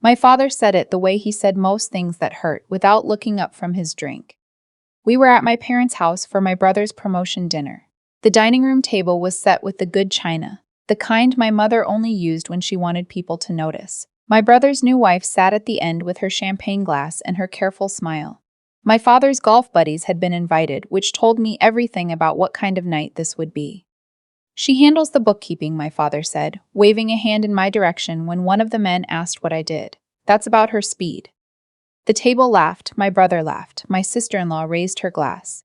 My father said it the way he said most things that hurt, without looking up from his drink. We were at my parents' house for my brother's promotion dinner. The dining room table was set with the good china, the kind my mother only used when she wanted people to notice. My brother's new wife sat at the end with her champagne glass and her careful smile. My father's golf buddies had been invited, which told me everything about what kind of night this would be. She handles the bookkeeping, my father said, waving a hand in my direction when one of the men asked what I did. That's about her speed. The table laughed, my brother laughed, my sister-in-law raised her glass.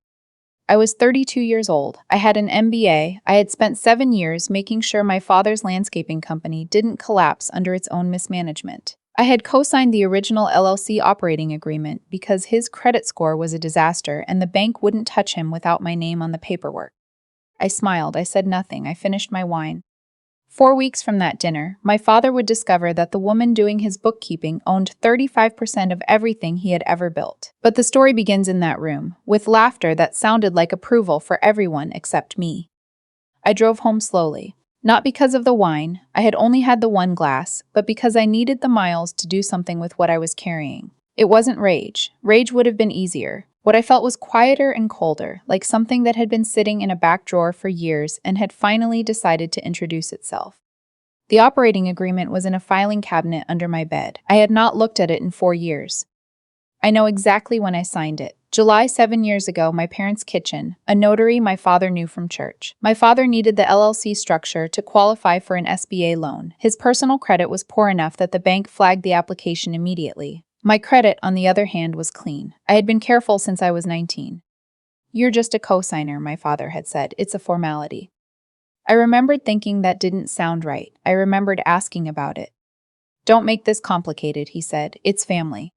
I was 32 years old. I had an MBA. I had spent 7 years making sure my father's landscaping company didn't collapse under its own mismanagement. I had co-signed the original LLC operating agreement because his credit score was a disaster and the bank wouldn't touch him without my name on the paperwork. I smiled. I said nothing. I finished my wine. 4 weeks from that dinner, my father would discover that the woman doing his bookkeeping owned 35% of everything he had ever built. But the story begins in that room, with laughter that sounded like approval for everyone except me. I drove home slowly. Not because of the wine, I had only had the one glass, but because I needed the miles to do something with what I was carrying. It wasn't rage. Rage would have been easier. What I felt was quieter and colder, like something that had been sitting in a back drawer for years and had finally decided to introduce itself. The operating agreement was in a filing cabinet under my bed. I had not looked at it in 4 years. I know exactly when I signed it. July 7 years ago, my parents' kitchen, a notary my father knew from church. My father needed the LLC structure to qualify for an SBA loan. His personal credit was poor enough that the bank flagged the application immediately. My credit, on the other hand, was clean. I had been careful since I was 19. "You're just a cosigner," my father had said. "It's a formality." I remembered thinking that didn't sound right. I remembered asking about it. "Don't make this complicated," he said. "It's family."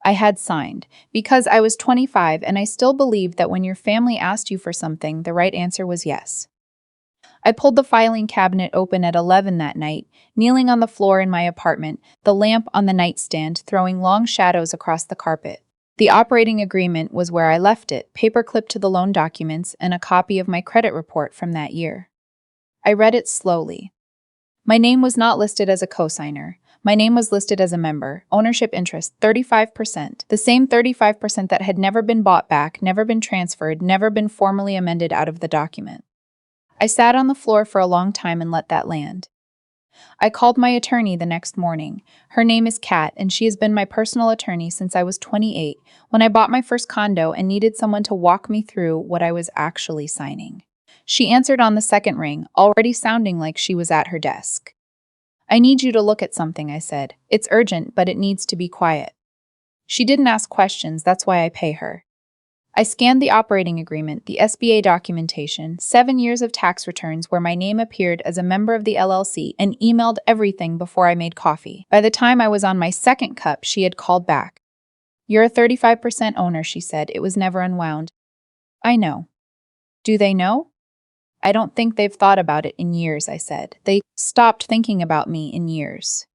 I had signed, because I was 25 and I still believed that when your family asked you for something, the right answer was yes. I pulled the filing cabinet open at 11 that night, kneeling on the floor in my apartment, the lamp on the nightstand throwing long shadows across the carpet. The operating agreement was where I left it, paper-clipped to the loan documents and a copy of my credit report from that year. I read it slowly. My name was not listed as a cosigner. My name was listed as a member. Ownership interest, 35%. The same 35% that had never been bought back, never been transferred, never been formally amended out of the document. I sat on the floor for a long time and let that land. I called my attorney the next morning. Her name is Kat, and she has been my personal attorney since I was 28, when I bought my first condo and needed someone to walk me through what I was actually signing. She answered on the second ring, already sounding like she was at her desk. "I need you to look at something," I said. "It's urgent, but it needs to be quiet." She didn't ask questions, that's why I pay her. I scanned the operating agreement, the SBA documentation, 7 years of tax returns where my name appeared as a member of the LLC, and emailed everything before I made coffee. By the time I was on my second cup, she had called back. "You're a 35% owner," she said. "It was never unwound." "I know." "Do they know?" "I don't think they've thought about it in years," I said. "They stopped thinking about me in years."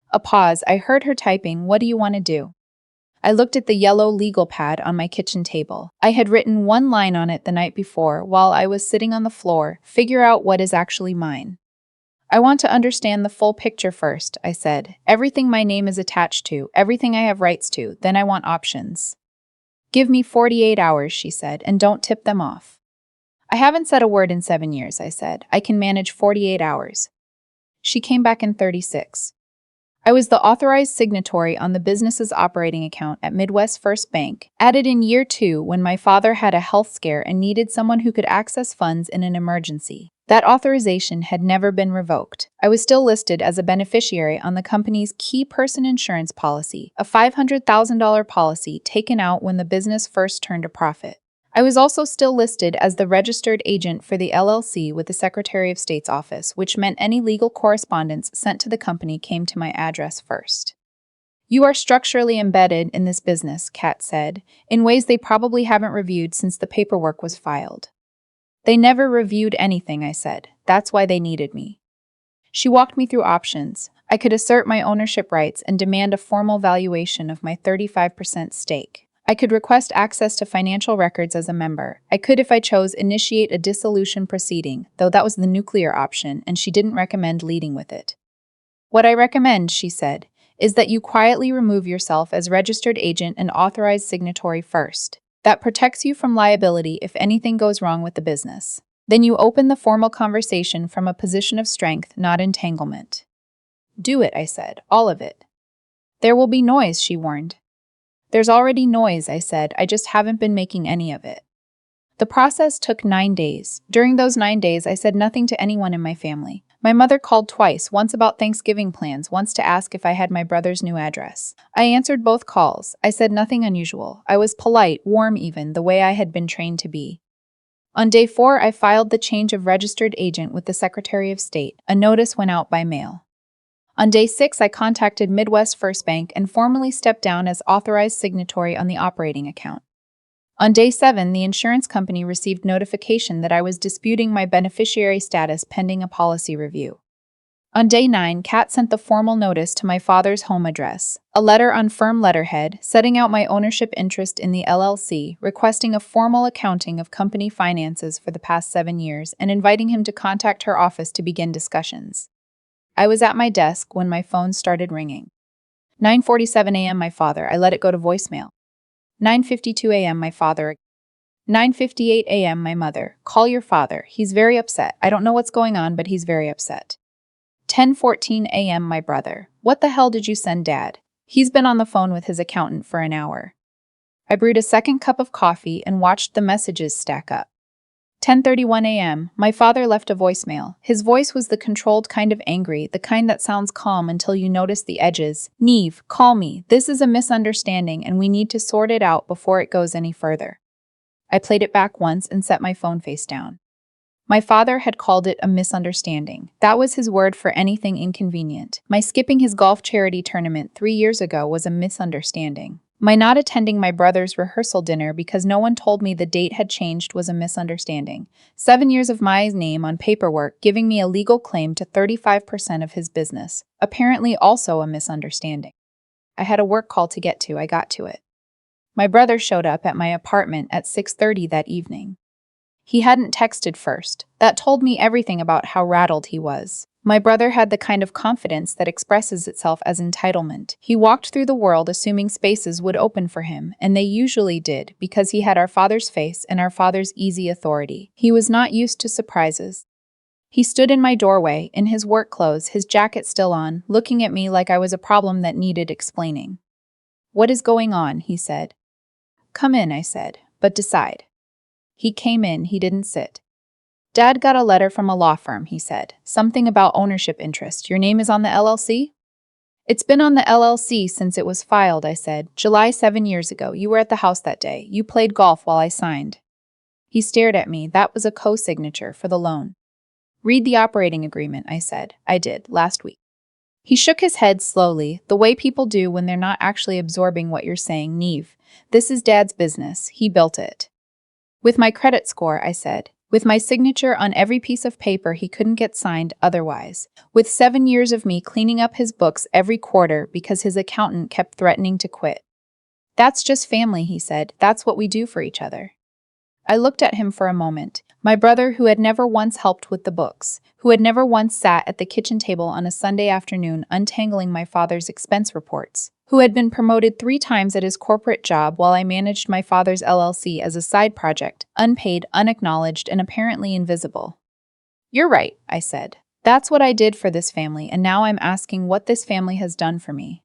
A pause. I heard her typing. "What do you want to do?" I looked at the yellow legal pad on my kitchen table. I had written one line on it the night before while I was sitting on the floor, "Figure out what is actually mine." "I want to understand the full picture first," I said. "Everything my name is attached to, everything I have rights to, then I want options." "Give me 48 hours, she said, "and don't tip them off." "I haven't said a word in 7 years, I said. "I can manage 48 hours. She came back in 36. I was the authorized signatory on the business's operating account at Midwest First Bank, added in year 2 when my father had a health scare and needed someone who could access funds in an emergency. That authorization had never been revoked. I was still listed as a beneficiary on the company's key person insurance policy, a $500,000 policy taken out when the business first turned a profit. I was also still listed as the registered agent for the LLC with the Secretary of State's office, which meant any legal correspondence sent to the company came to my address first. "You are structurally embedded in this business," Kat said, "in ways they probably haven't reviewed since the paperwork was filed." "They never reviewed anything," I said. "That's why they needed me." She walked me through options. I could assert my ownership rights and demand a formal valuation of my 35% stake. I could request access to financial records as a member. I could, if I chose, initiate a dissolution proceeding, though that was the nuclear option, and she didn't recommend leading with it. "What I recommend," she said, is that you quietly remove yourself as registered agent and authorized signatory first. That protects you from liability if anything goes wrong with the business. Then you open the formal conversation from a position of strength, not entanglement. Do it, I said, all of it. There will be noise, she warned. There's already noise, I said, I just haven't been making any of it. The process took 9 days. During those 9 days, I said nothing to anyone in my family. My mother called twice, once about Thanksgiving plans, once to ask if I had my brother's new address. I answered both calls. I said nothing unusual. I was polite, warm even, the way I had been trained to be. On day 4, I filed the change of registered agent with the Secretary of State. A notice went out by mail. On day 6, I contacted Midwest First Bank and formally stepped down as authorized signatory on the operating account. On day 7, the insurance company received notification that I was disputing my beneficiary status pending a policy review. On day 9, Kat sent the formal notice to my father's home address, a letter on firm letterhead setting out my ownership interest in the LLC, requesting a formal accounting of company finances for the past 7 years, and inviting him to contact her office to begin discussions. I was at my desk when my phone started ringing. 9:47 a.m. my father, I let it go to voicemail. 9:52 a.m. my father. 9:58 a.m. my mother. Call your father. He's very upset. I don't know what's going on, but he's very upset. 10:14 a.m. my brother. What the hell did you send Dad? He's been on the phone with his accountant for an hour. I brewed a second cup of coffee and watched the messages stack up. 10:31 a.m. my father left a voicemail. His voice was the controlled kind of angry, the kind that sounds calm until you notice the edges. Neve, call me. This is a misunderstanding and we need to sort it out before it goes any further. I played it back once and set my phone face down. My father had called it a misunderstanding. That was his word for anything inconvenient. My skipping his golf charity tournament 3 years ago was a misunderstanding. My not attending my brother's rehearsal dinner because no one told me the date had changed was a misunderstanding. 7 years of my name on paperwork giving me a legal claim to 35% of his business. Apparently also a misunderstanding. I had a work call to get to. I got to it. My brother showed up at my apartment at 6:30 that evening. He hadn't texted first. That told me everything about how rattled he was. My brother had the kind of confidence that expresses itself as entitlement. He walked through the world assuming spaces would open for him, and they usually did, because he had our father's face and our father's easy authority. He was not used to surprises. He stood in my doorway, in his work clothes, his jacket still on, looking at me like I was a problem that needed explaining. "What is going on?" he said. "Come in," I said, "but decide." He came in, he didn't sit. "Dad got a letter from a law firm," he said. "Something about ownership interest. Your name is on the LLC?" "It's been on the LLC since it was filed," I said. "July 7 years ago. You were at the house that day. You played golf while I signed." He stared at me. That was a co-signature for the loan. "Read the operating agreement," I said. "I did, last week." He shook his head slowly, the way people do when they're not actually absorbing what you're saying. "Neve, this is Dad's business. He built it." "With my credit score," I said. "With my signature on every piece of paper he couldn't get signed otherwise. With 7 years of me cleaning up his books every quarter because his accountant kept threatening to quit." "That's just family," he said. "That's what we do for each other." I looked at him for a moment. My brother, who had never once helped with the books, who had never once sat at the kitchen table on a Sunday afternoon untangling my father's expense reports, who had been promoted 3 times at his corporate job while I managed my father's LLC as a side project, unpaid, unacknowledged, and apparently invisible. "You're right," I said. "That's what I did for this family, and now I'm asking what this family has done for me."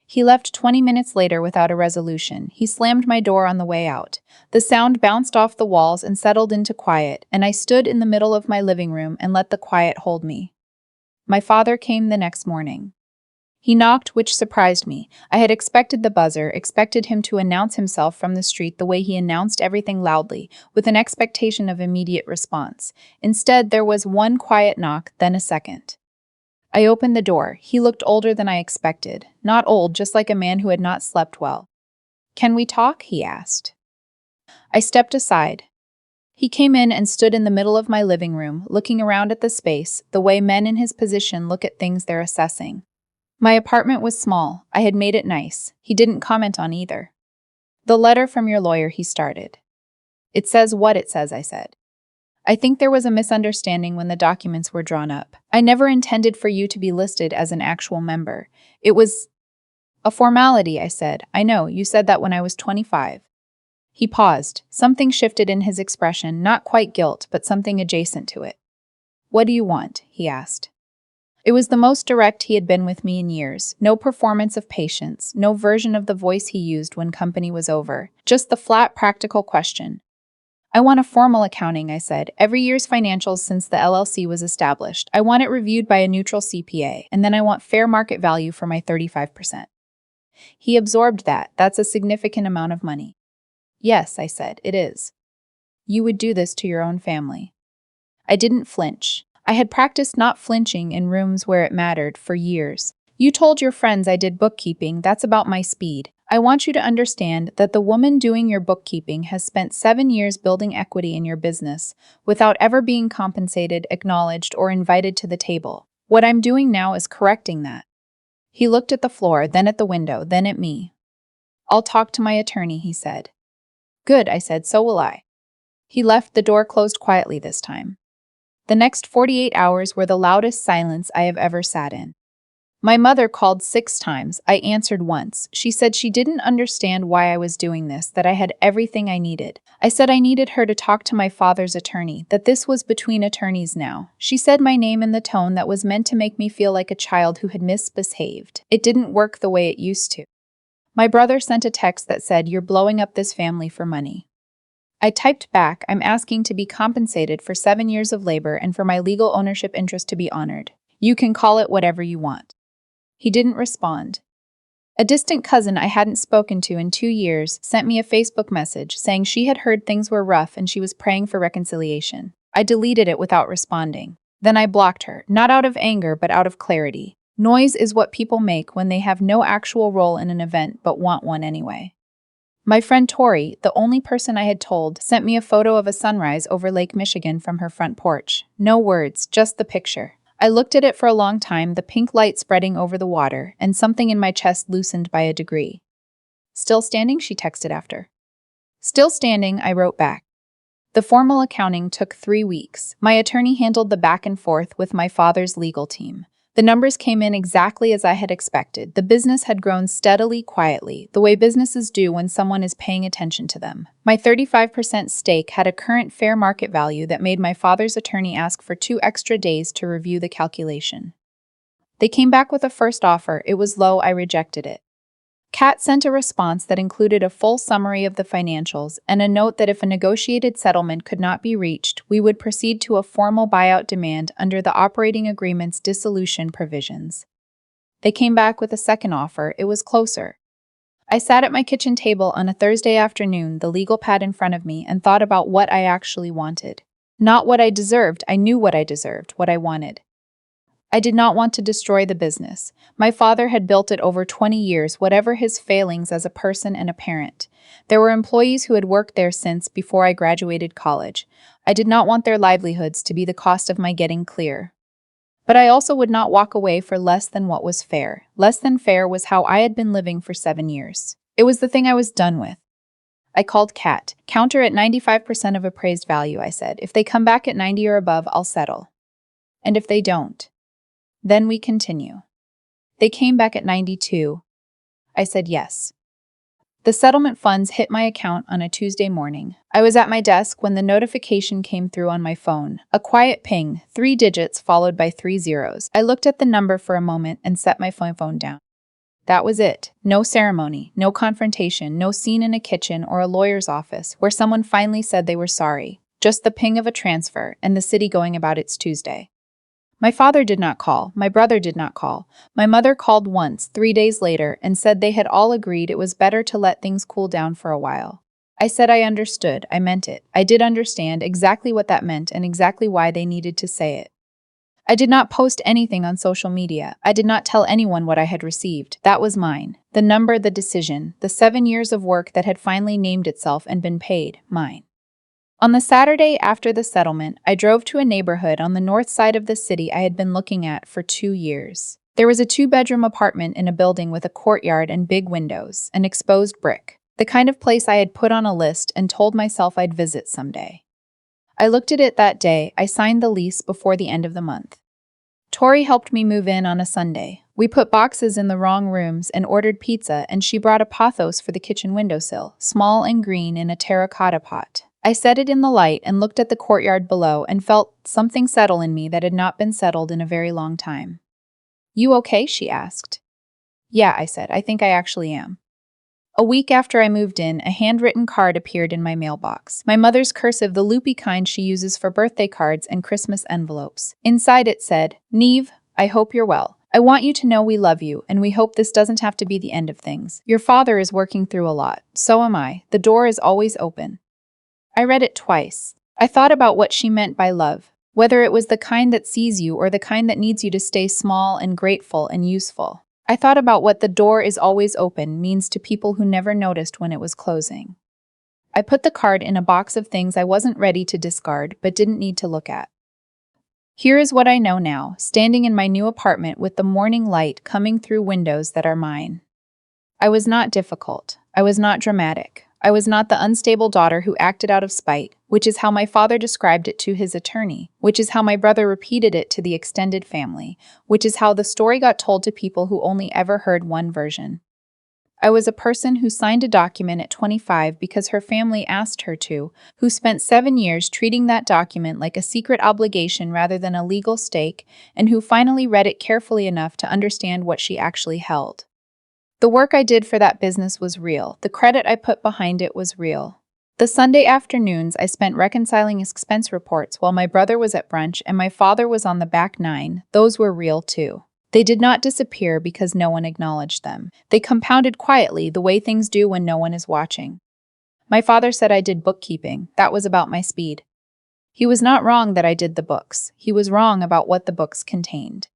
He left 20 minutes later without a resolution. He slammed my door on the way out. The sound bounced off the walls and settled into quiet, and I stood in the middle of my living room and let the quiet hold me. My father came the next morning. He knocked, which surprised me. I had expected the buzzer, expected him to announce himself from the street the way he announced everything loudly, with an expectation of immediate response. Instead, there was one quiet knock, then a second. I opened the door. He looked older than I expected. Not old, just like a man who had not slept well. "Can we talk?" he asked. I stepped aside. He came in and stood in the middle of my living room, looking around at the space, the way men in his position look at things they're assessing. My apartment was small. I had made it nice. He didn't comment on either. "The letter from your lawyer," he started. "It says what it says," I said. "I think there was a misunderstanding when the documents were drawn up. I never intended for you to be listed as an actual member. It was A formality, I said. I know, you said that when I was 25. He paused. Something shifted in his expression, not quite guilt, but something adjacent to it. What do you want? He asked. It was the most direct he had been with me in years. No performance of patience, no version of the voice he used when company was over. Just the flat, practical question. I want a formal accounting, I said. Every year's financials since the LLC was established. I want it reviewed by a neutral CPA, and then I want fair market value for my 35%. He absorbed that. That's a significant amount of money. Yes, I said, it is. You would do this to your own family. I didn't flinch. I had practiced not flinching in rooms where it mattered for years. You told your friends I did bookkeeping. That's about my speed. I want you to understand that the woman doing your bookkeeping has spent 7 years building equity in your business without ever being compensated, acknowledged, or invited to the table. What I'm doing now is correcting that. He looked at the floor, then at the window, then at me. I'll talk to my attorney, he said. Good, I said, so will I. He left, the door closed quietly this time. The next 48 hours were the loudest silence I have ever sat in. My mother called 6 times. I answered once. She said she didn't understand why I was doing this, that I had everything I needed. I said I needed her to talk to my father's attorney, that this was between attorneys now. She said my name in the tone that was meant to make me feel like a child who had misbehaved. It didn't work the way it used to. My brother sent a text that said, "You're blowing up this family for money." I typed back, "I'm asking to be compensated for 7 years of labor and for my legal ownership interest to be honored. You can call it whatever you want." He didn't respond. A distant cousin I hadn't spoken to in 2 years sent me a Facebook message saying she had heard things were rough and she was praying for reconciliation. I deleted it without responding. Then I blocked her, not out of anger but out of clarity. Noise is what people make when they have no actual role in an event but want one anyway. My friend Tori, the only person I had told, sent me a photo of a sunrise over Lake Michigan from her front porch. No words, just the picture. I looked at it for a long time, the pink light spreading over the water, and something in my chest loosened by a degree. Still standing, she texted after. Still standing, I wrote back. The formal accounting took 3 weeks. My attorney handled the back and forth with my father's legal team. The numbers came in exactly as I had expected. The business had grown steadily, quietly, the way businesses do when someone is paying attention to them. My 35% stake had a current fair market value that made my father's attorney ask for 2 extra days to review the calculation. They came back with a first offer. It was low. I rejected it. Kat sent a response that included a full summary of the financials and a note that if a negotiated settlement could not be reached, we would proceed to a formal buyout demand under the operating agreement's dissolution provisions. They came back with a second offer. It was closer. I sat at my kitchen table on a Thursday afternoon, the legal pad in front of me, and thought about what I actually wanted. Not what I deserved. I knew what I deserved, what I wanted. I did not want to destroy the business. My father had built it over 20 years, whatever his failings as a person and a parent. There were employees who had worked there since before I graduated college. I did not want their livelihoods to be the cost of my getting clear. But I also would not walk away for less than what was fair. Less than fair was how I had been living for 7 years. It was the thing I was done with. I called Kat. Counter at 95% of appraised value, I said. If they come back at 90 or above, I'll settle. And if they don't? Then we continue. They came back at 92. I said yes. The settlement funds hit my account on a Tuesday morning. I was at my desk when the notification came through on my phone. A quiet ping, 3 digits followed by 3 zeros. I looked at the number for a moment and set my phone down. That was it. No ceremony, no confrontation, no scene in a kitchen or a lawyer's office where someone finally said they were sorry. Just the ping of a transfer and the city going about its Tuesday. My father did not call. My brother did not call. My mother called once, 3 days later, and said they had all agreed it was better to let things cool down for a while. I said I understood. I meant it. I did understand exactly what that meant and exactly why they needed to say it. I did not post anything on social media. I did not tell anyone what I had received. That was mine. The number, the decision, the 7 years of work that had finally named itself and been paid, mine. On the Saturday after the settlement, I drove to a neighborhood on the north side of the city I had been looking at for 2 years. There was a 2-bedroom apartment in a building with a courtyard and big windows, an exposed brick, the kind of place I had put on a list and told myself I'd visit someday. I looked at it that day. I signed the lease before the end of the month. Tori helped me move in on a Sunday. We put boxes in the wrong rooms and ordered pizza, and she brought a pothos for the kitchen windowsill, small and green in a terracotta pot. I set it in the light and looked at the courtyard below and felt something settle in me that had not been settled in a very long time. "You okay?" she asked. "Yeah," I said. "I think I actually am." A week after I moved in, a handwritten card appeared in my mailbox. My mother's cursive, the loopy kind she uses for birthday cards and Christmas envelopes. Inside it said, "Neve, I hope you're well. I want you to know we love you, and we hope this doesn't have to be the end of things. Your father is working through a lot. So am I. The door is always open." I read it twice. I thought about what she meant by love, whether it was the kind that sees you or the kind that needs you to stay small and grateful and useful. I thought about what "the door is always open" means to people who never noticed when it was closing. I put the card in a box of things I wasn't ready to discard but didn't need to look at. Here is what I know now, standing in my new apartment with the morning light coming through windows that are mine. I was not difficult. I was not dramatic. I was not the unstable daughter who acted out of spite, which is how my father described it to his attorney, which is how my brother repeated it to the extended family, which is how the story got told to people who only ever heard one version. I was a person who signed a document at 25 because her family asked her to, who spent 7 years treating that document like a secret obligation rather than a legal stake, and who finally read it carefully enough to understand what she actually held. The work I did for that business was real. The credit I put behind it was real. The Sunday afternoons I spent reconciling expense reports while my brother was at brunch and my father was on the back nine, those were real too. They did not disappear because no one acknowledged them. They compounded quietly the way things do when no one is watching. My father said I did bookkeeping. That was about my speed. He was not wrong that I did the books. He was wrong about what the books contained.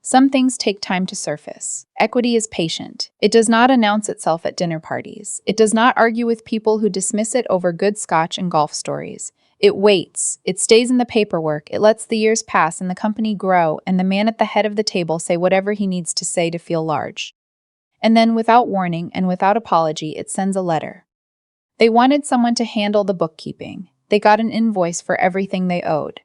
Some things take time to surface. Equity is patient. It does not announce itself at dinner parties. It does not argue with people who dismiss it over good scotch and golf stories. It waits. It stays in the paperwork. It lets the years pass and the company grow and the man at the head of the table say whatever he needs to say to feel large. And then, without warning and without apology, it sends a letter. They wanted someone to handle the bookkeeping. They got an invoice for everything they owed.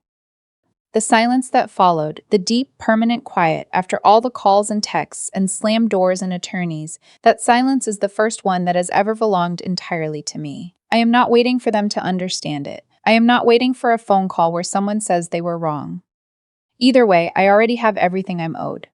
The silence that followed, the deep, permanent quiet after all the calls and texts and slammed doors and attorneys, that silence is the first one that has ever belonged entirely to me. I am not waiting for them to understand it. I am not waiting for a phone call where someone says they were wrong. Either way, I already have everything I'm owed.